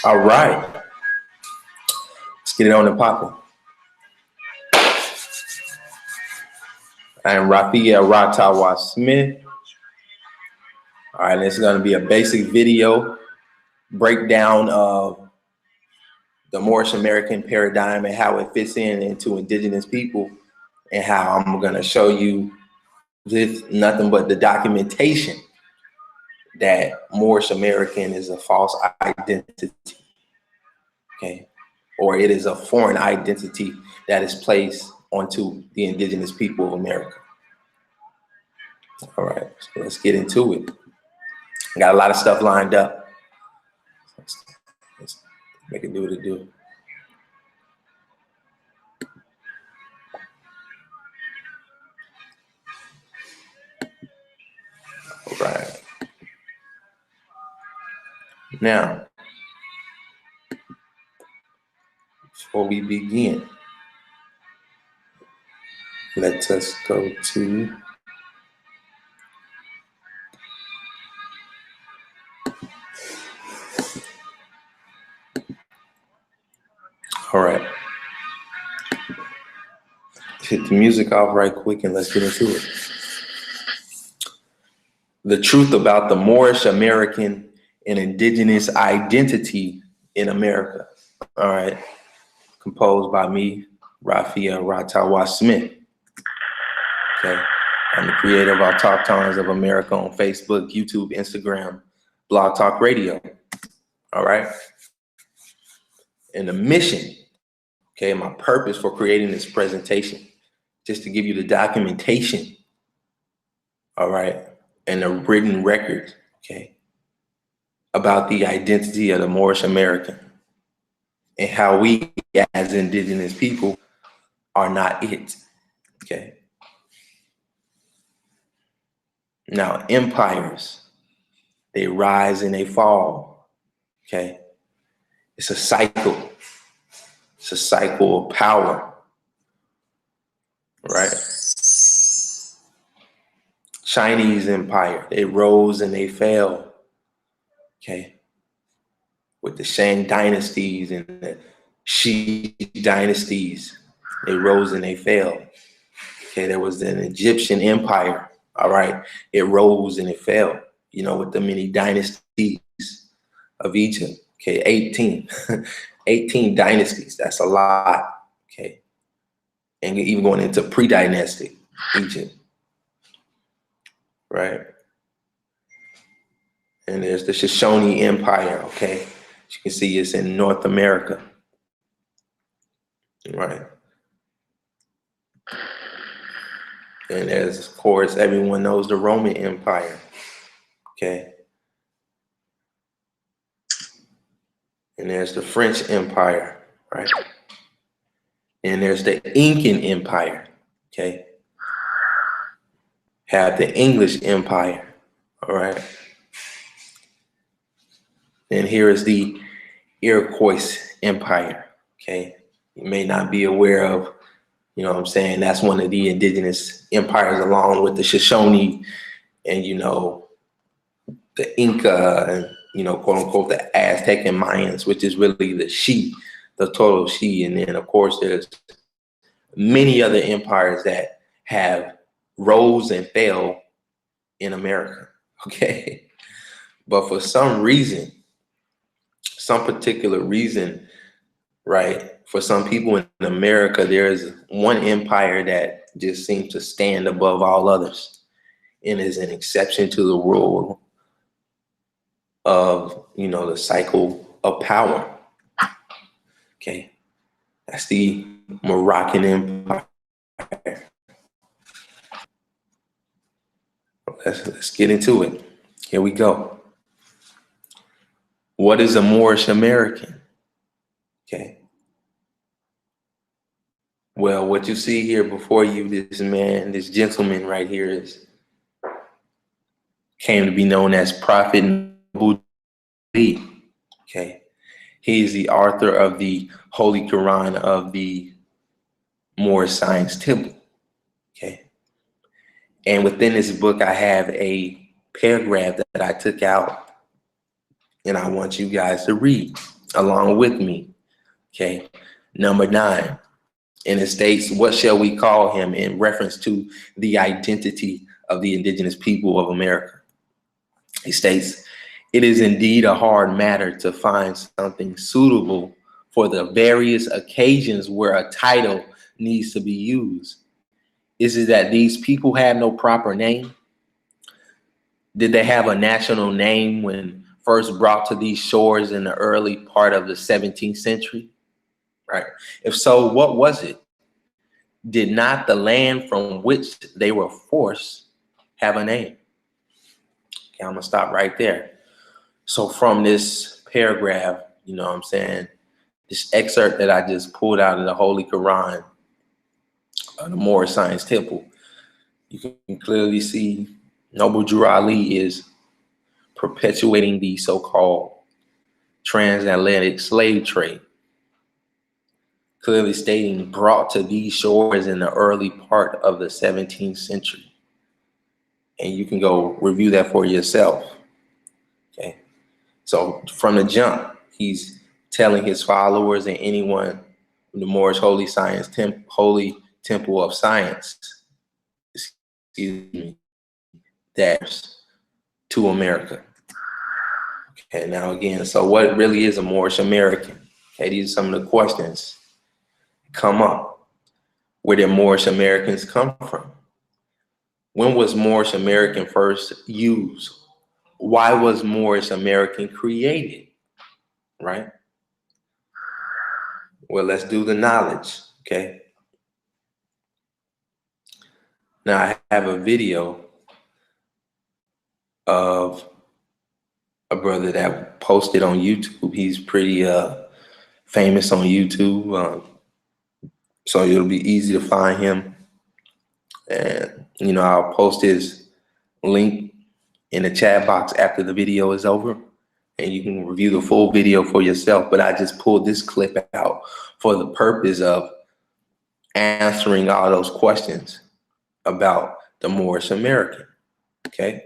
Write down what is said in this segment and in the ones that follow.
All right, let's get it on the popping. I am Rafee Elratawa Smith. All right, this is going to be a basic video breakdown of the Moorish American paradigm and how it fits into indigenous people, and how I'm going to show you with nothing but the documentation that Moorish American is a false identity, okay? Or it is a foreign identity that is placed onto the indigenous people of America. All right, so let's get into it. I got a lot of stuff lined up. Let's make it do what it do. All right. Now, before we begin, let us go to all right. Hit the music off right quick and let's get into it. The truth about the Moorish American and indigenous identity in America. All right. Composed by me, Rafee Elratawa Smith. Okay. I'm the creator of Our Talk Times of America on Facebook, YouTube, Instagram, Blog Talk Radio. All right. And the mission, okay, my purpose for creating this presentation, just to give you the documentation, all right, and the written record, okay, about the identity of the Moorish American and how we as indigenous people are not it, okay? Now, empires, they rise and they fall, okay? It's a cycle. It's a cycle of power, right? Chinese empire, they rose and they fell, okay? With the Shang dynasties and the Shi dynasties, they rose and they fell. Okay, there was an Egyptian empire, all right? It rose and it fell, you know, with the many dynasties of Egypt, okay? 18 dynasties, that's a lot, okay? And even going into pre-dynastic Egypt, right? And there's the Shoshone Empire, okay? As you can see, it's in North America, right? And there's, of course, everyone knows the Roman Empire, okay? And there's the French Empire, right? And there's the Incan Empire, okay? Have the English Empire, all right? And here is the Iroquois Empire, okay? You may not be aware of, you know what I'm saying? That's one of the indigenous empires along with the Shoshone and, you know, the Inca and, you know, quote unquote, the Aztec and Mayans, which is really the Shi, the total Shi. And then, of course, there's many other empires that have rose and fell in America, okay? But for some reason, some particular reason, right, for some people in America, there is one empire that just seems to stand above all others and is an exception to the rule of, you know, the cycle of power. Okay, that's the Moroccan Empire. Let's get into it. Here we go. What is a Moorish American? Okay. Well, what you see here before you, this man, this gentleman right here came to be known as Prophet Nabi. Okay. He is the author of the Holy Quran of the Moorish Science Temple. Okay. And within this book, I have a paragraph that I took out, and I want you guys to read along with me. Okay. Number 9. And it states, what shall we call him, in reference to the identity of the indigenous people of America. He states, it is indeed a hard matter to find something suitable for the various occasions where a title needs to be used. Is it that these people have no proper name? Did they have a national name when first brought to these shores in the early part of the 17th century? Right. If so, what was it? Did not the land from which they were forced have a name? Okay, I'm gonna stop right there. So from this paragraph, you know what I'm saying, this excerpt that I just pulled out of the Holy Quran of the Moorish Science Temple, you can clearly see Noble Drew Ali is perpetuating the so-called transatlantic slave trade, clearly stating brought to these shores in the early part of the 17th century. And you can go review that for yourself. Okay. So from the jump, he's telling his followers and anyone in the Moorish Holy Temple of Science, excuse me, that to America. Okay, now again, so what really is a Moorish American? Okay, these are some of the questions come up. Where did Moorish Americans come from? When was Moorish American first used? Why was Moorish American created? Right? Well, let's do the knowledge, okay? Now I have a video of a brother that posted on YouTube. He's pretty famous on YouTube, so it'll be easy to find him. And you know, I'll post his link in the chat box after the video is over, and you can review the full video for yourself. But I just pulled this clip out for the purpose of answering all those questions about the Moorish American. Okay.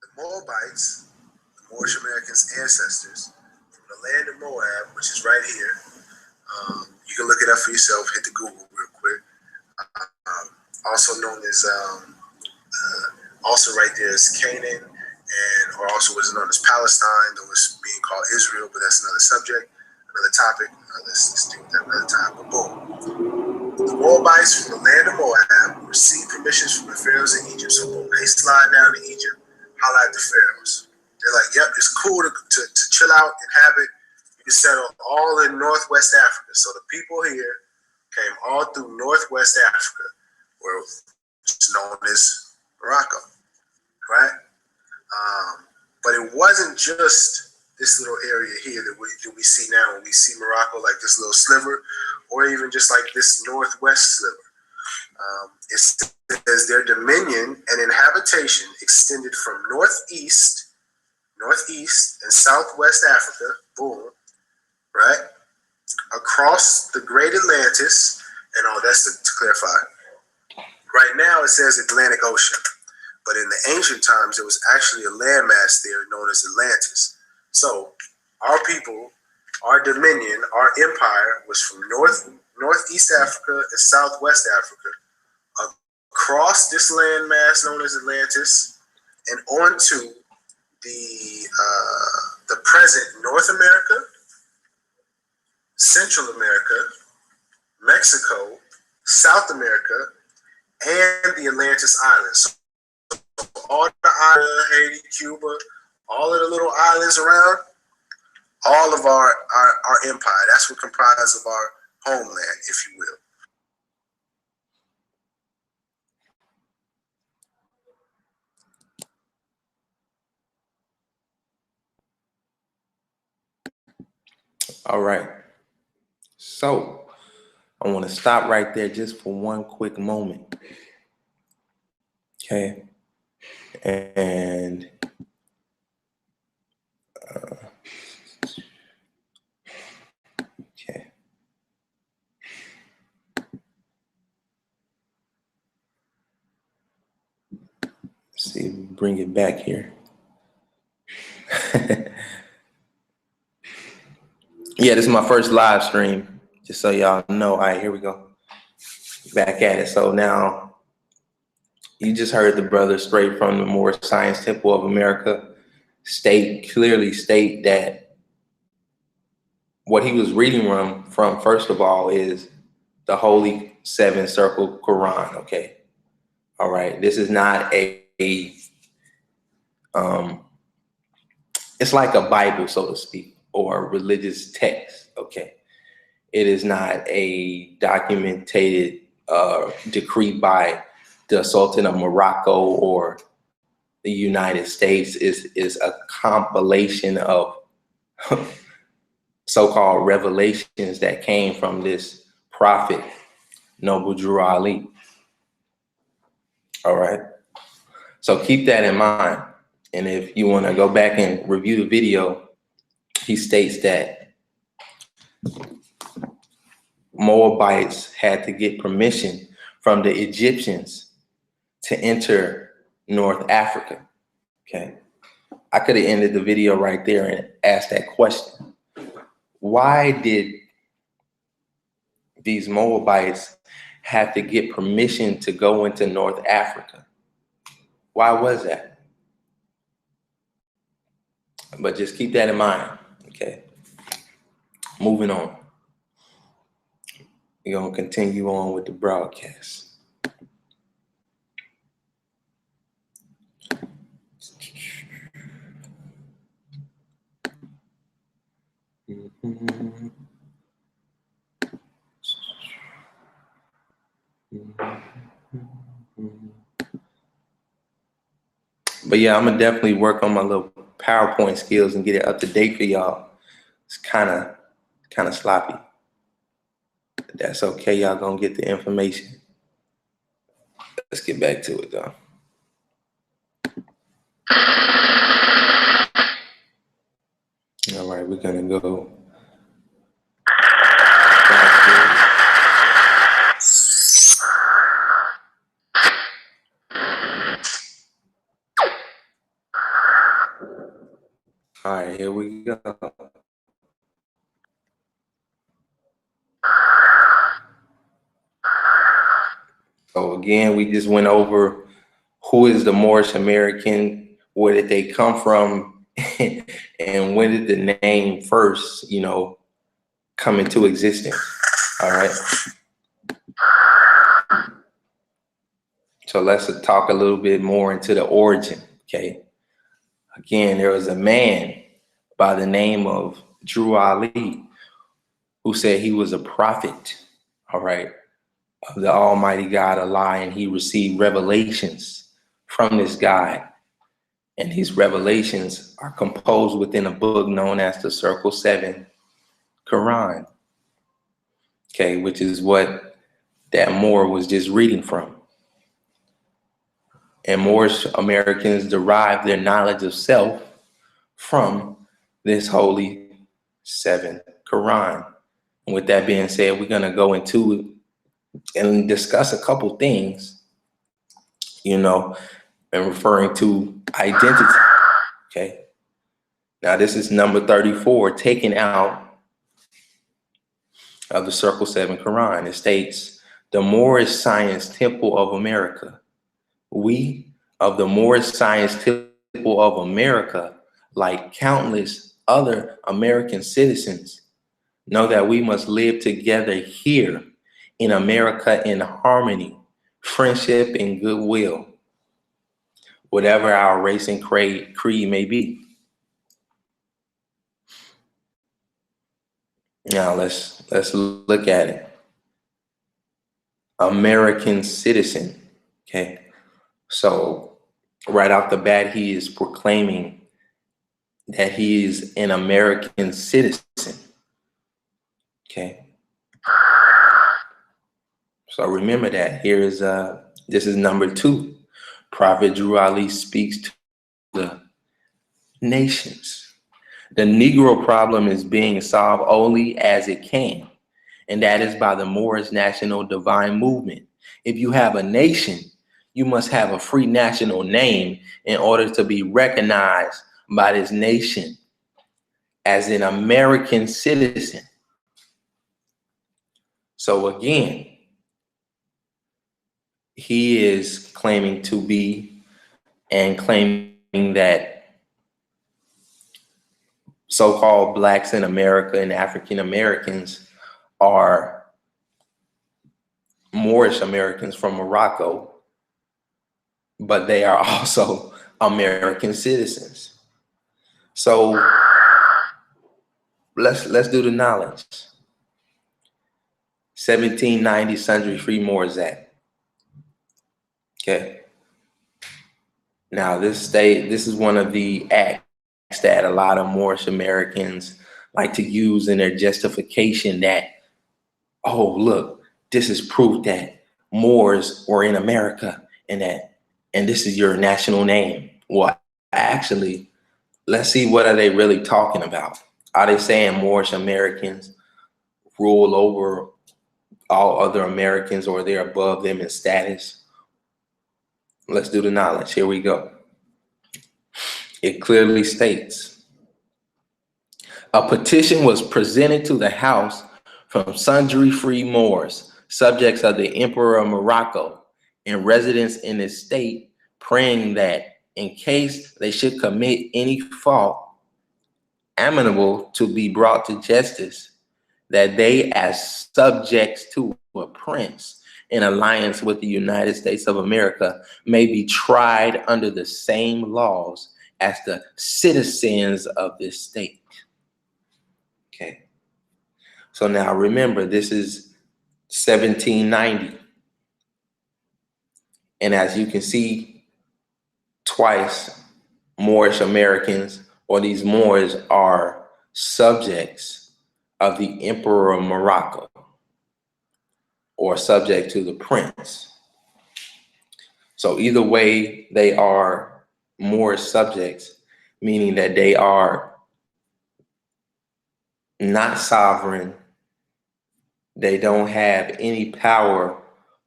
The Moabites, the Moorish Americans' ancestors, from the land of Moab, which is right here. You can look it up for yourself. Hit the Google real quick. Also known as, also right there is Canaan, or also what is known as Palestine, though it's being called Israel, but that's another subject, another topic. Let's deal with that another time. But boom. The Moabites from the land of Moab received permissions from the pharaohs in Egypt. So boom, they slide down to Egypt, holla at the pharaohs. They're like, yep, it's cool to chill out, inhabit. You can settle all in Northwest Africa. So the people here came all through Northwest Africa, where it's known as Morocco, right? But it wasn't just this little area here that we see now when we see Morocco, like this little sliver, or even just like this northwest sliver. It says their dominion and inhabitation extended from northeast, and southwest Africa, boom, right? Across the Great Atlantis, and all that's to clarify. Right now it says Atlantic Ocean, but in the ancient times there was actually a landmass there known as Atlantis. So our people, our dominion, our empire was from northeast Africa and southwest Africa, across this landmass known as Atlantis, and onto the present North America, Central America, Mexico, South America, and the Atlantis Islands. So all the islands, Haiti, Cuba, all of the little islands around, all of our empire. That's what comprises of our homeland, if you will. All right. So I want to stop right there just for one quick moment. Okay. And Okay. Let's see, bring it back here. Yeah, this is my first live stream, just so y'all know. All right, here we go. Back at it. So now you just heard the brother straight from the Moorish Science Temple of America clearly state that what he was reading from first of all, is the Holy Seven Circle Quran. Okay. All right. This is not it's like a Bible, so to speak, or a religious text. Okay. It is not a documented decree by the Sultan of Morocco or the United States. Is a compilation of so-called revelations that came from this prophet, Noble Drew Ali. All right. So keep that in mind. And if you want to go back and review the video, he states that Moabites had to get permission from the Egyptians to enter North Africa. Okay. I could have ended the video right there and asked that question. Why did these Moabites have to get permission to go into North Africa? Why was that? But just keep that in mind. Okay. Moving on. We're going to continue on with the broadcast. But yeah, I'm gonna definitely work on my little PowerPoint skills and get it up to date for y'all. It's kind of sloppy. But that's okay. Y'all gonna get the information. Let's get back to it though. All right, we're gonna go. All right, here we go. So again, we just went over who is the Moorish American, where did they come from, and when did the name first, come into existence. All right. So let's talk a little bit more into the origin. Okay. Again, there was a man by the name of Drew Ali who said he was a prophet, all right, of the Almighty God Allah, and he received revelations from this God. And these revelations are composed within a book known as the Circle 7 Quran, okay, which is what that Moor was just reading from. And Moorish Americans derive their knowledge of self from this Holy 7 Quran. And with that being said, we're going to go into it and discuss a couple things, and referring to identity. Okay. Now, this is number 34, taken out of the Circle 7 Quran. It states, the Moorish Science Temple of America. We of the Moorish Science Temple of America, like countless other American citizens, know that we must live together here in America in harmony, friendship, and goodwill, whatever our race and creed may be. Now let's look at it. American citizen. Okay. So right off the bat, he is proclaiming that he is an American citizen. Okay. So remember that. Here is this is number 2. Prophet Drew Ali speaks to the nations. The Negro problem is being solved only as it can, and that is by the Moorish National Divine Movement. If you have a nation, you must have a free national name in order to be recognized by this nation as an American citizen. So again, he is claiming to be and claiming that so-called blacks in America and African Americans are Moorish Americans from Morocco, but they are also American citizens. So let's do the knowledge. 1790 Sundry Free Moors Act. Okay. Now this is one of the acts that a lot of Moorish Americans like to use in their justification that, oh, look, this is proof that Moors were in America and this is your national name. Well, actually, let's see, what are they really talking about? Are they saying Moorish Americans rule over all other Americans, or they're above them in status? Let's do the knowledge. Here we go. It clearly states, a petition was presented to the House from sundry free Moors, subjects of the Emperor of Morocco, and residents in the state, praying that in case they should commit any fault amenable to be brought to justice, that they, as subjects to a prince in alliance with the United States of America, may be tried under the same laws as the citizens of this state. Okay. So now remember, this is 1790. And as you can see, twice, Moorish Americans, or these Moors, are subjects of the Emperor of Morocco, or subject to the prince. So either way, they are Moorish subjects, meaning that they are not sovereign. They don't have any power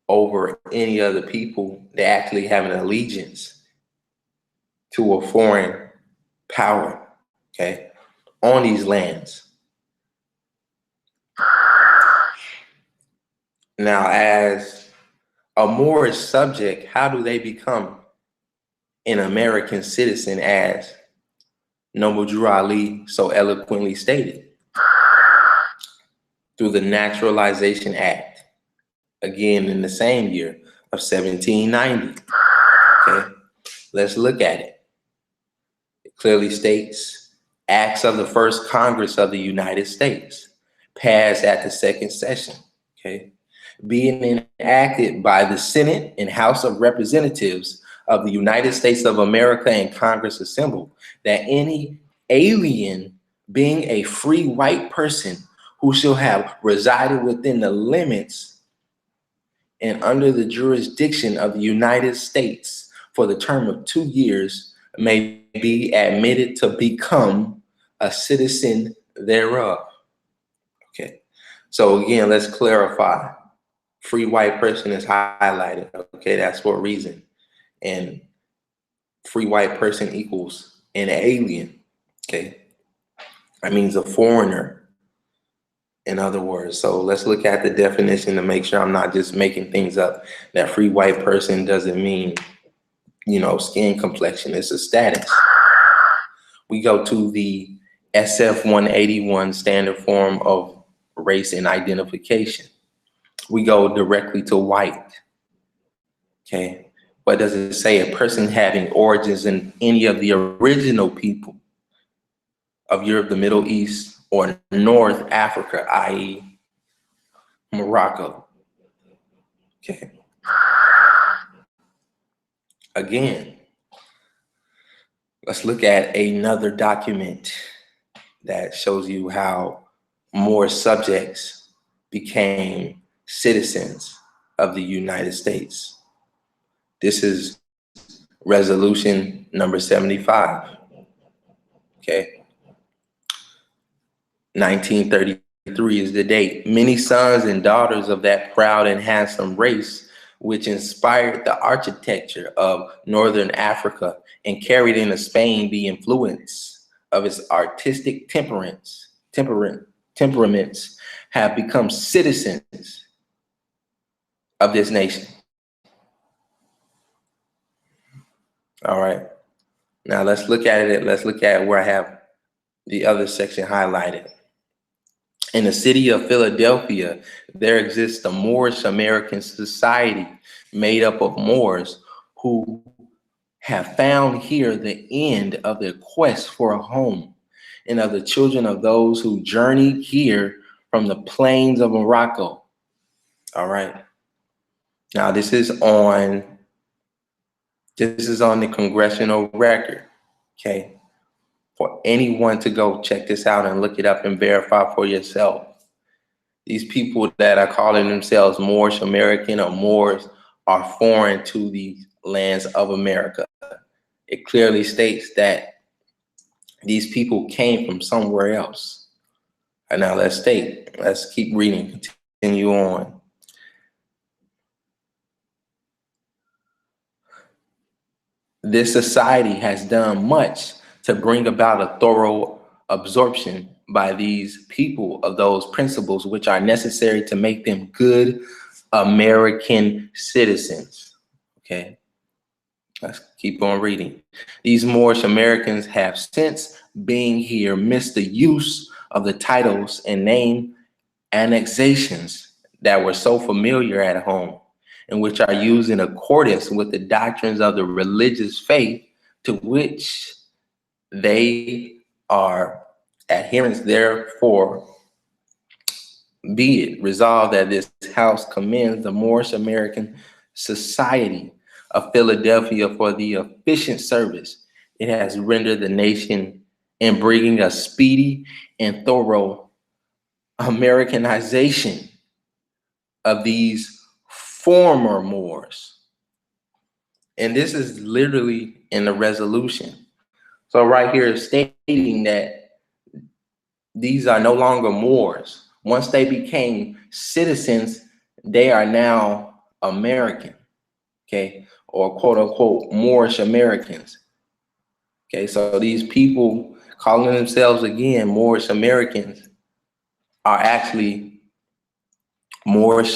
over any other people. They actually have an allegiance to a foreign power, okay, on these lands. Now, as a Moorish subject, how do they become an American citizen, as Noble Drew Ali so eloquently stated? Through the Naturalization Act, again in the same year of 1790. Okay, let's look at it. It clearly states, acts of the first Congress of the United States, passed at the second session, okay, being enacted by the Senate and House of Representatives of the United States of America and Congress assembled, that any alien being a free white person who shall have resided within the limits and under the jurisdiction of the United States for the term of 2 years may be admitted to become a citizen thereof. Okay, so again, let's clarify. Free white person is highlighted. Okay, that's for a reason. And free white person equals an alien. Okay, that means a foreigner, in other words. So let's look at the definition to make sure I'm not just making things up. That free white person doesn't mean, skin complexion. It's a status. We go to the SF 181 standard form of race and identification. We go directly to white. Okay, but does it say a person having origins in any of the original people of Europe, the Middle East, or North Africa, i.e. Morocco? Okay. Again, let's look at another document that shows you how more subjects became citizens of the United States. This is resolution number 75. Okay. 1933 is the date. Many sons and daughters of that proud and handsome race, which inspired the architecture of Northern Africa and carried into Spain the influence of its artistic temperaments, have become citizens of this nation. All right. Now let's look at it. Let's look at where I have the other section highlighted. In the city of Philadelphia, there exists a Moorish American society made up of Moors who have found here the end of their quest for a home, and of the children of those who journeyed here from the plains of Morocco. All right. Now this is on the congressional record. Okay. For anyone to go check this out and look it up and verify for yourself. These people that are calling themselves Moorish American or Moors are foreign to the lands of America. It clearly states that these people came from somewhere else. And now let's keep reading, continue on. This society has done much to bring about a thorough absorption by these people of those principles which are necessary to make them good American citizens. Okay, let's keep on reading. These Moorish Americans have since being here missed the use of the titles and name annexations that were so familiar at home, and which are used in accordance with the doctrines of the religious faith to which they are adherents. Therefore, be it resolved that this house commends the Moorish American Society of Philadelphia for the efficient service it has rendered the nation in bringing a speedy and thorough Americanization of these former Moors. And this is literally in the resolution. So right here is stating that these are no longer Moors. Once they became citizens, they are now American, okay, or quote unquote Moorish Americans. Okay, so these people calling themselves again Moorish Americans are actually Moorish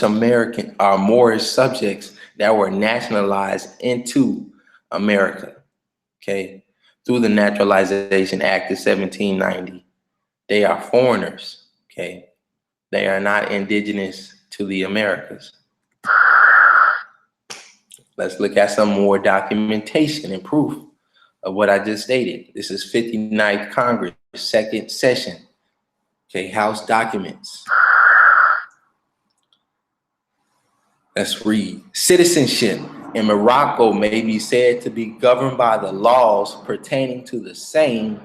subjects that were nationalized into America, okay, through the Naturalization Act of 1790. They are foreigners, okay? They are not indigenous to the Americas. Let's look at some more documentation and proof of what I just stated. This is 59th Congress, second session, okay, House documents. Let's read. Citizenship in Morocco may be said to be governed by the laws pertaining to the same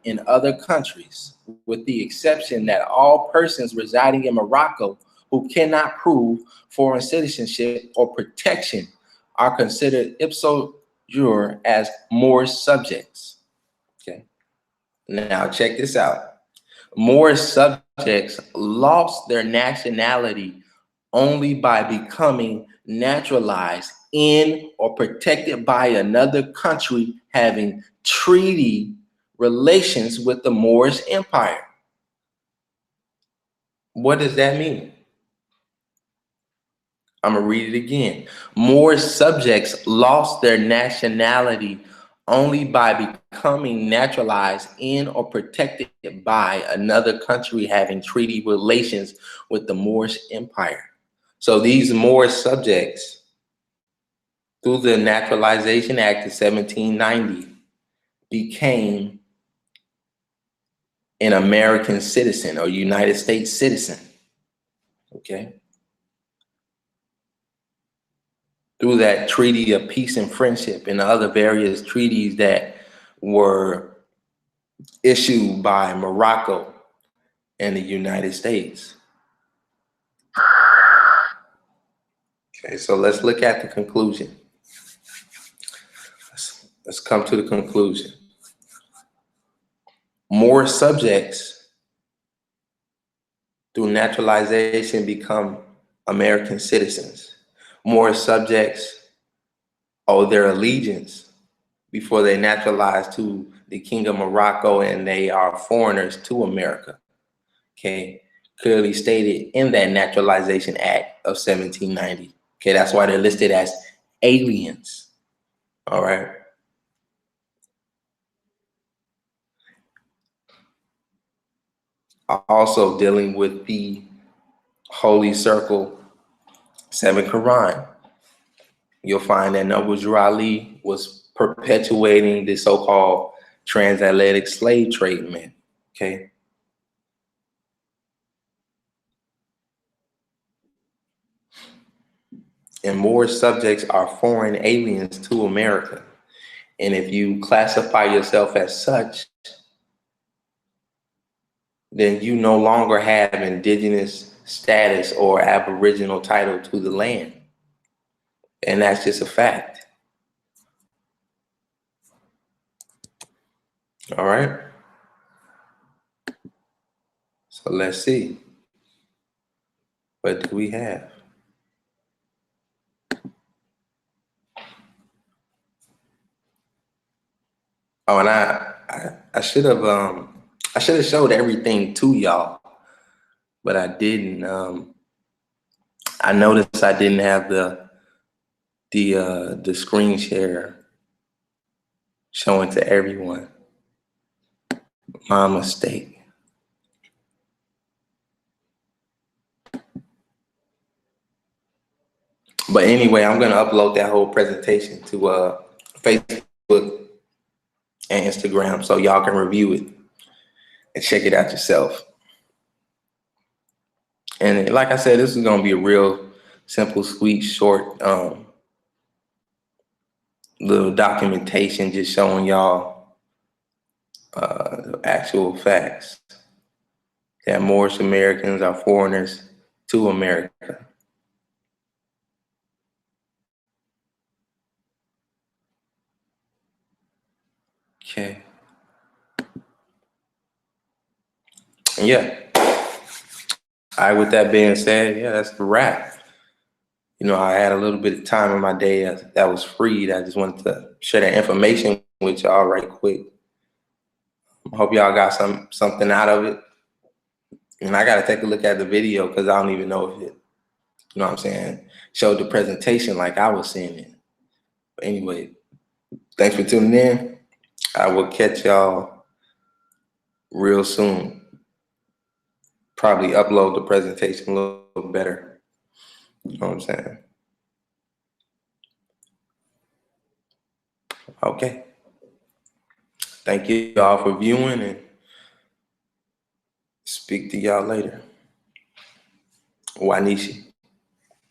in other countries, with the exception that all persons residing in Morocco who cannot prove foreign citizenship or protection are considered ipso jure as Moorish subjects. Okay. Now check this out. Moorish subjects lost their nationality only by becoming naturalized in or protected by another country having treaty relations with the Moorish Empire. What does that mean? I'm gonna read it again. Moorish subjects lost their nationality only by becoming naturalized in or protected by another country having treaty relations with the Moorish Empire. So these Moorish subjects, through the Naturalization Act of 1790, became an American citizen or United States citizen, okay? Through that Treaty of Peace and Friendship and other various treaties that were issued by Morocco and the United States. Okay, so let's look at the conclusion. Let's come to the conclusion. Moorish subjects through naturalization become American citizens. Moorish subjects owe their allegiance before they naturalize to the King of Morocco, and they are foreigners to America. Okay, clearly stated in that Naturalization Act of 1790. Okay, that's why they're listed as aliens. All right. Also dealing with the Holy Circle 7 Quran, you'll find that Noble Ali was perpetuating the so-called transatlantic slave trade, man. Okay. And Moorish subjects are foreign aliens to America. And if you classify yourself as such, then you no longer have indigenous status or aboriginal title to the land. And that's just a fact. All right. So let's see. What do we have? Oh, and I should have showed everything to y'all, but I didn't. I noticed I didn't have the screen share showing to everyone. My mistake. But anyway, I'm gonna upload that whole presentation to Facebook and Instagram so y'all can review it and check it out yourself. And like I said, this is gonna be a real simple, sweet, short little documentation just showing y'all actual facts that Moorish Americans are foreigners to America. Okay. Yeah. All right, with that being said, yeah, that's the wrap. You know, I had a little bit of time in my day that was freed. I just wanted to share that information with y'all right quick. I hope y'all got something out of it. And I got to take a look at the video because I don't even know if it, you know what I'm saying, showed the presentation like I was seeing it. But anyway, thanks for tuning in. I will catch y'all real soon. Probably upload the presentation a little better. You know what I'm saying? Okay. Thank you all for viewing, and speak to y'all later. Wanishi.